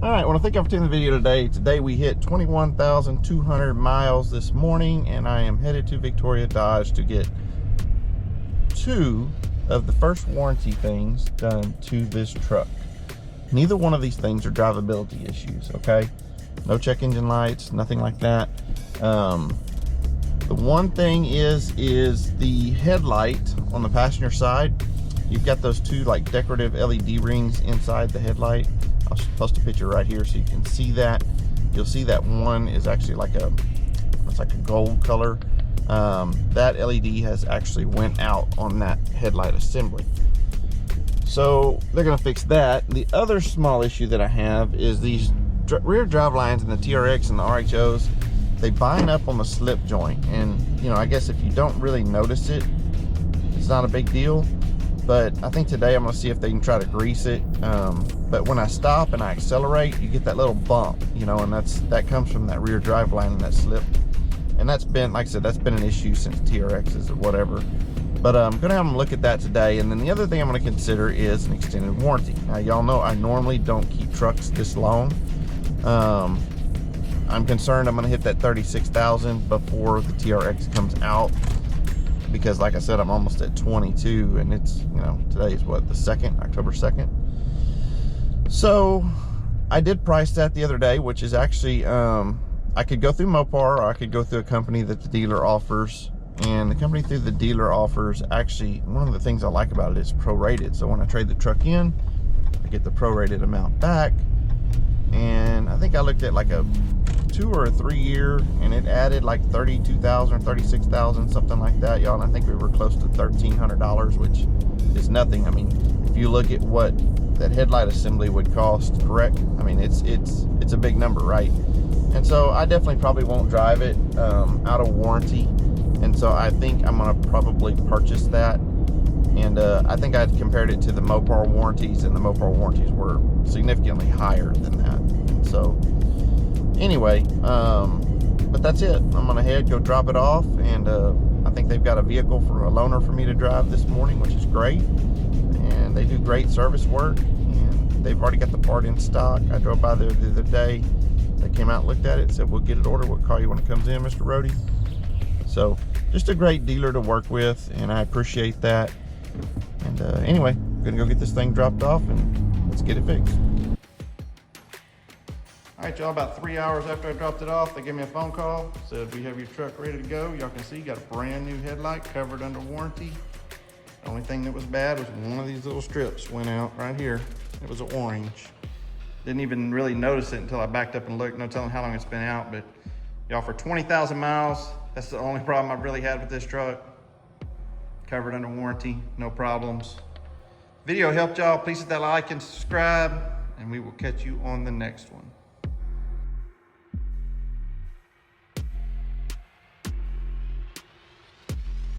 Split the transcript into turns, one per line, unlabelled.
All right, well, thank you for taking the video today. Today we hit 21,200 miles this morning, and I am headed to Victoria Dodge to get two of the first warranty things done to this truck. Neither one of these things are drivability issues, okay? No check engine lights, nothing like that. The one thing is the headlight on the passenger side. You've got those two like decorative LED rings inside the headlight. I'll post a picture right here so you can see that. You'll see that one is actually like it's like a gold color. That LED has actually went out on that headlight assembly. So they're gonna fix that. The other small issue that I have is these rear drive lines in the TRX and the RHOs. They bind up on the slip joint, and you know, I guess if you don't really notice it, it's not a big deal. But I think today I'm gonna see if they can try to grease it. But when I stop and I accelerate, you get that little bump, you know, and that comes from that rear drive line and that slip. And that's been, like I said, that's been an issue since TRXs or whatever. But I'm gonna have them look at that today. And then the other thing I'm gonna consider is an extended warranty. Now, y'all know I normally don't keep trucks this long. I'm concerned I'm gonna hit that 36,000 before the TRX comes out, because like I said, I'm almost at 22, and it's, you know, today is what, the 2nd, October 2nd. So I did price that the other day, which is actually, I could go through Mopar, or I could go through a company that the dealer offers. And the company through the dealer offers, actually, one of the things I like about it is prorated. So when I trade the truck in, I get the prorated amount back. And I think I looked at like a 2 or a 3 year, and it added like 32,000 or 36,000, something like that, y'all. And I think we were close to $1,300, which is nothing. I mean, if you look at what that headlight assembly would cost, correct? I mean, it's a big number, right? And so I definitely probably won't drive it out of warranty. And so I think I'm gonna probably purchase that. And I think I compared it to the Mopar warranties, and the Mopar warranties were significantly higher than that. And so anyway, but that's it. I'm gonna go drop it off, and I think they've got a vehicle for a loaner for me to drive this morning, which is great. And they do great service work, and they've already got the part in stock. I drove by there the other day. They came out and looked at it, said, we'll get it ordered, we'll call you when it comes in, Mr. Rohde. So just a great dealer to work with, and I appreciate that. And anyway, I'm gonna go get this thing dropped off, and let's get it fixed. All right, y'all, about 3 hours after I dropped it off, they gave me a phone call, said we have your truck ready to go. Y'all can see, got a brand new headlight covered under warranty. The only thing that was bad was one of these little strips went out right here. It was orange. Didn't even really notice it until I backed up and looked. No telling how long it's been out, but y'all, for 20,000 miles, that's the only problem I've really had with this truck. Covered under warranty, no problems. Video helped y'all. Please hit that like and subscribe, and we will catch you on the next one.